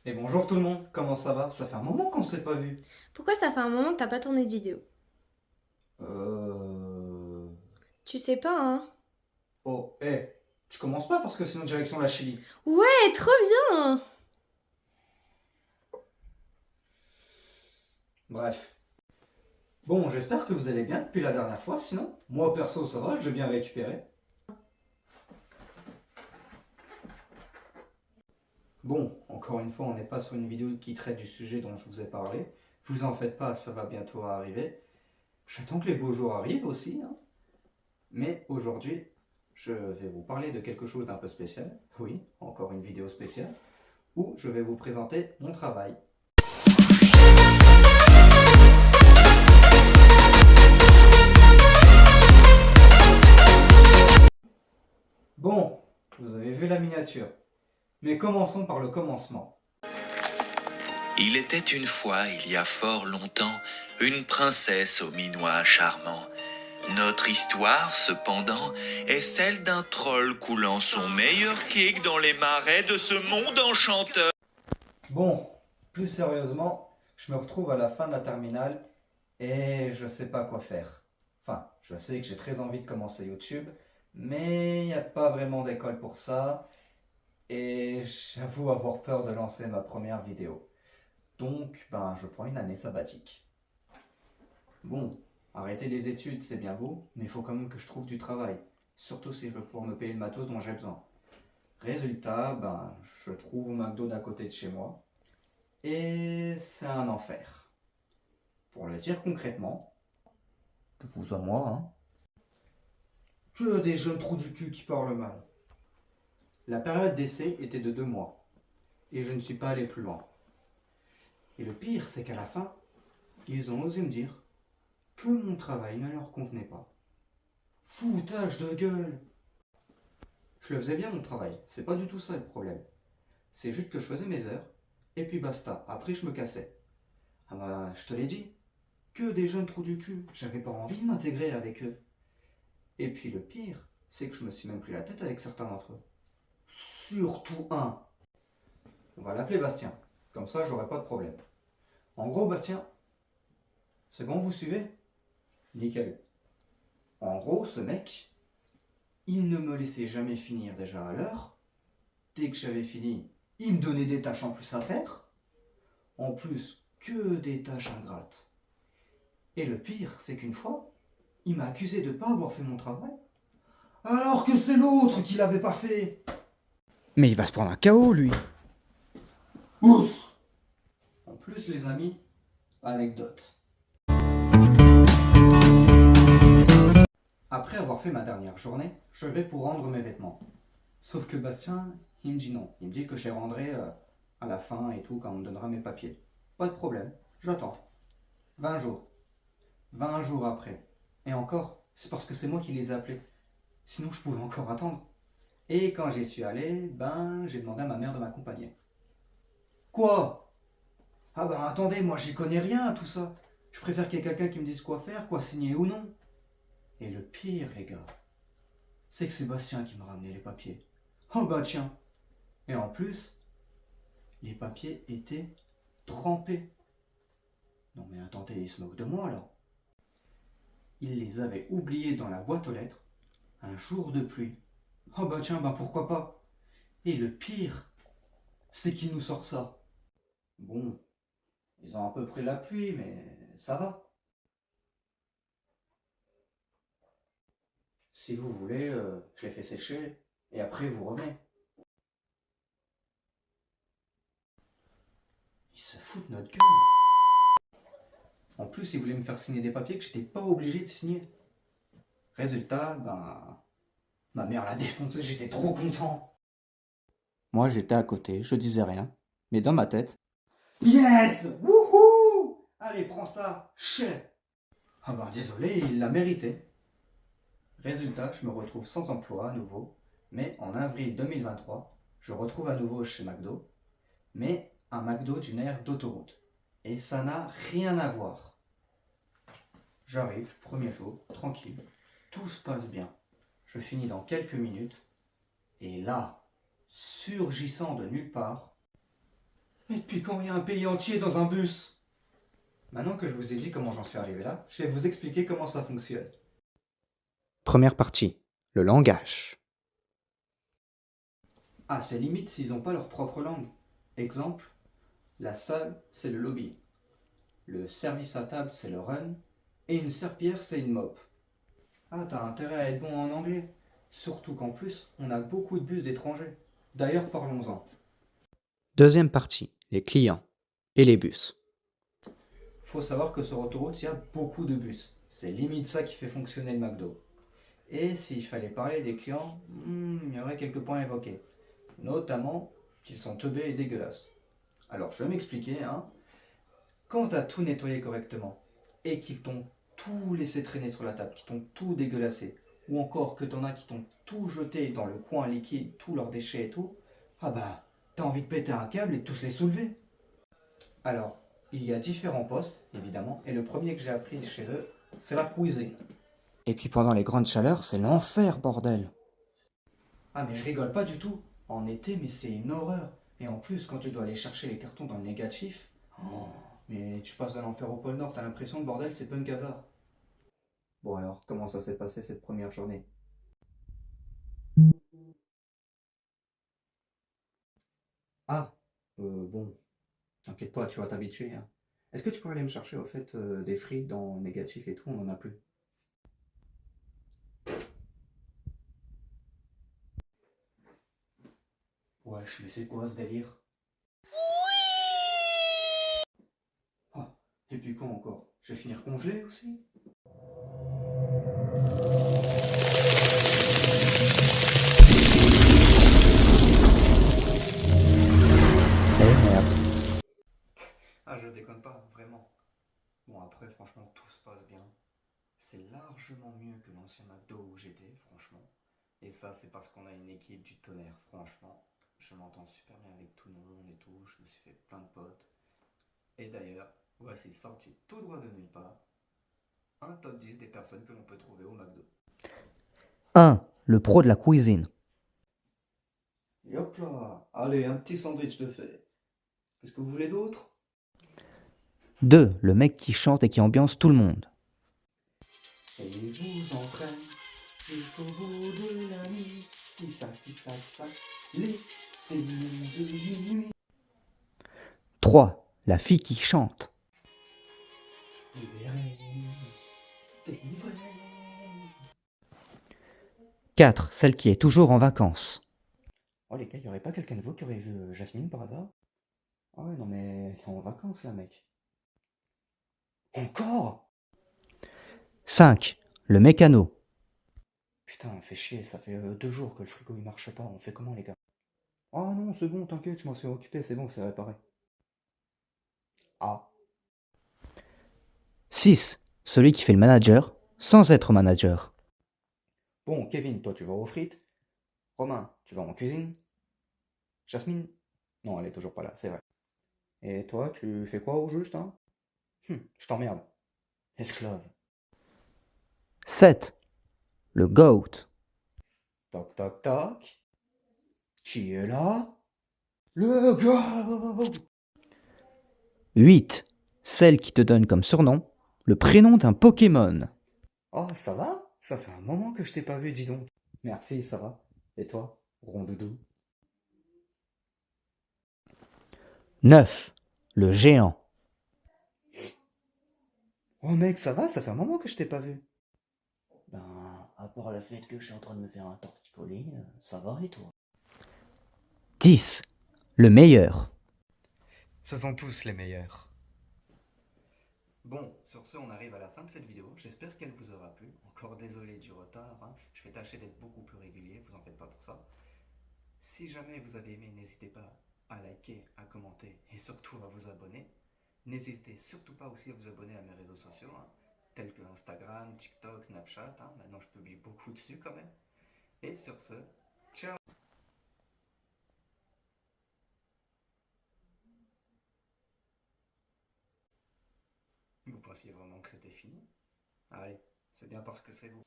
Et bonjour tout le monde, comment ça va? Ça fait un moment qu'on s'est pas vu. Pourquoi ça fait un moment que t'as pas tourné de vidéo? Euh... Tu sais pas, hein? Oh, tu commences pas parce que sinon direction la Chili. Ouais, trop bien! Bref. Bon, j'espère que vous allez bien depuis la dernière fois, sinon, moi perso ça va, j'ai bien récupéré. Bon, encore une fois, on n'est pas sur une vidéo qui traite du sujet dont je vous ai parlé. Vous en faites pas, ça va bientôt arriver. J'attends que les beaux jours arrivent aussi, hein. Mais aujourd'hui, je vais vous parler de quelque chose d'un peu spécial. Oui, encore une vidéo spéciale, où je vais vous présenter mon travail. Bon, vous avez vu la miniature. Mais commençons par le commencement. Il était une fois, il y a fort longtemps, une princesse au minois charmant. Notre histoire, cependant, est celle d'un troll coulant son meilleur kick dans les marais de ce monde enchanteur. Bon, plus sérieusement, je me retrouve à la fin de la terminale et je sais pas quoi faire. Enfin, je sais que j'ai très envie de commencer YouTube, mais il n'y a pas vraiment d'école pour ça et j'avoue avoir peur de lancer ma première vidéo. Donc, je prends une année sabbatique. Bon, arrêter les études, c'est bien beau, mais il faut quand même que je trouve du travail. Surtout si je veux pouvoir me payer le matos dont j'ai besoin. Résultat, je trouve au McDo d'à côté de chez moi. Et c'est un enfer. Pour le dire concrètement, vous à moi, hein, que des jeunes trous du cul qui parlent mal. La période d'essai était de 2 mois, et je ne suis pas allé plus loin. Et le pire, c'est qu'à la fin, ils ont osé me dire que mon travail ne leur convenait pas. Foutage de gueule! Je le faisais bien mon travail, c'est pas du tout ça le problème. C'est juste que je faisais mes heures, et puis basta, après je me cassais. Ah je te l'ai dit, que des jeunes trous du cul, j'avais pas envie de m'intégrer avec eux. Et puis le pire, c'est que je me suis même pris la tête avec certains d'entre eux. Surtout un. On va l'appeler Bastien, comme ça j'aurai pas de problème. En gros, Bastien, c'est bon, vous suivez? Nickel. En gros, ce mec, il ne me laissait jamais finir déjà à l'heure. Dès que j'avais fini, il me donnait des tâches en plus à faire. En plus, que des tâches ingrates. Et le pire, c'est qu'une fois, il m'a accusé de ne pas avoir fait mon travail, alors que c'est l'autre qui l'avait pas fait. Mais il va se prendre un KO, lui. Ouf. En plus, les amis, anecdote. Après avoir fait ma dernière journée, je vais pour rendre mes vêtements. Sauf que Bastien, il me dit non. Il me dit que je les rendrai à la fin et tout, quand on me donnera mes papiers. Pas de problème, j'attends. 20 jours. 20 jours après. Et encore, c'est parce que c'est moi qui les ai appelés. Sinon, je pouvais encore attendre. Et quand j'y suis allé, j'ai demandé à ma mère de m'accompagner. Quoi? Ah attendez, moi j'y connais rien à tout ça. Je préfère qu'il y ait quelqu'un qui me dise quoi faire, quoi signer ou non. Et le pire, les gars, c'est que c'est Bastien qui m'a ramené les papiers. Oh tiens. Et en plus, les papiers étaient trempés. Non mais attendez, il se moque de moi là. Il les avait oubliés dans la boîte aux lettres, un jour de pluie. Oh tiens, pourquoi pas. Et le pire, c'est qu'il nous sort ça. Bon, ils ont à peu près la pluie, mais ça va. Si vous voulez, je les fais sécher et après vous revenez. Ils se foutent de notre gueule. En plus, ils voulaient me faire signer des papiers que j'étais pas obligé de signer. Résultat, ma mère l'a défoncé, j'étais trop content. Moi, j'étais à côté, je disais rien, mais dans ma tête, yes! Wouhou! Allez, prends ça! Chais! Ah désolé, il l'a mérité. Résultat, je me retrouve sans emploi à nouveau, mais en avril 2023, je retrouve à nouveau chez McDo, mais un McDo d'une aire d'autoroute. Et ça n'a rien à voir. J'arrive, premier jour, tranquille, tout se passe bien. Je finis dans quelques minutes, et là, surgissant de nulle part, Mais depuis quand il y a un pays entier dans un bus? Maintenant que je vous ai dit comment j'en suis arrivé là, je vais vous expliquer comment ça fonctionne. Première partie, le langage. Ah, c'est limite s'ils n'ont pas leur propre langue. Exemple, la salle, c'est le lobby. Le service à table, c'est le run. Et une serpillière, c'est une mop. Ah, t'as intérêt à être bon en anglais. Surtout qu'en plus, on a beaucoup de bus d'étrangers. D'ailleurs, parlons-en. Deuxième partie, les clients et les bus. Faut savoir que sur autoroute, il y a beaucoup de bus. C'est limite ça qui fait fonctionner le McDo. Et s'il fallait parler des clients, il y aurait quelques points à évoquer. Notamment qu'ils sont teubés et dégueulasses. Alors, je vais m'expliquer, hein. Quand t'as tout nettoyé correctement et qu'ils t'ont tout laissé traîner sur la table, qu'ils t'ont tout dégueulassé, ou encore que t'en as qui t'ont tout jeté dans le coin liquide, tous leurs déchets et tout, ah bah, t'as envie de péter un câble et de tous les soulever. Alors, il y a différents postes, évidemment, et le premier que j'ai appris chez eux, c'est la cuisine. Et puis pendant les grandes chaleurs, c'est l'enfer, bordel. Ah mais je rigole pas du tout. En été, mais c'est une horreur. Et en plus, quand tu dois aller chercher les cartons dans le négatif, mais tu passes de l'enfer au pôle Nord, t'as l'impression le bordel c'est punk hasard. Bon alors, comment ça s'est passé cette première journée? Ah, bon, t'inquiète pas, tu vas t'habituer, hein. Est-ce que tu pourrais aller me chercher au fait des frites dans le négatif et tout, on en a plus. Wesh, mais c'est quoi ce délire? Ah, et puis quoi encore? Je vais finir congelé aussi? Eh merde. Ah, je déconne pas, vraiment. Bon, après, franchement, tout se passe bien. C'est largement mieux que l'ancien McDo où j'étais, franchement. Et ça, c'est parce qu'on a une équipe du tonnerre, franchement. Je m'entends super bien avec tout le monde et tout. Je me suis fait plein de potes. Et d'ailleurs, voici sorti tout droit de nulle part un top 10 des personnes que l'on peut trouver au McDo. 1. Le pro de la cuisine. Et hop là, allez, un petit sandwich de fait. Qu'est-ce que vous voulez d'autre? 2. Le mec qui chante et qui ambiance tout le monde. Et vous entraîne jusqu'au bout de la nuit. Qui ça, les témoins de minuit. 3. La fille qui chante. Libéré, délivré. 4. Celle qui est toujours en vacances. Oh les gars, y aurait pas quelqu'un de vous qui aurait vu Jasmine par hasard? Ah ouais, non mais elle est en vacances là, mec. Encore? 5. Le mécano. Putain, on fait chier, ça fait 2 jours que le frigo il marche pas, on fait comment les gars? Oh non, c'est bon, t'inquiète, je m'en suis occupé, c'est bon, c'est réparé. Ah, 6. Celui qui fait le manager sans être manager. bon, Kevin, toi tu vas aux frites. Romain, tu vas en cuisine. Jasmine? Non, elle est toujours pas là, c'est vrai. Et toi, tu fais quoi au juste, hein? Je t'emmerde. Esclave. 7. Le GOAT. Toc toc toc. Qui est là? Le gars! 8. Celle qui te donne comme surnom le prénom d'un Pokémon. Oh, ça va? Ça fait un moment que je t'ai pas vu, dis donc. Merci, ça va. Et toi, rondoudou? 9. Le géant. Oh mec, ça va? Ça fait un moment que je t'ai pas vu. Ben, à part le fait que je suis en train de me faire un torticolis, ça va et toi? 10. Le meilleur. Ce sont tous les meilleurs. Bon, sur ce, on arrive à la fin de cette vidéo. J'espère qu'elle vous aura plu. Encore désolé du retard, hein. Je vais tâcher d'être beaucoup plus régulier, vous en faites pas pour ça. Si jamais vous avez aimé, n'hésitez pas à liker, à commenter et surtout à vous abonner. N'hésitez surtout pas aussi à vous abonner à mes réseaux sociaux, hein, tels que Instagram, TikTok, Snapchat. Hein. Maintenant, je publie beaucoup dessus quand même. Et sur ce, ciao! Vous pensiez vraiment que c'était fini? Allez, c'est bien parce que c'est vous.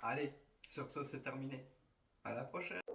Allez, sur ce, c'est terminé. À la prochaine.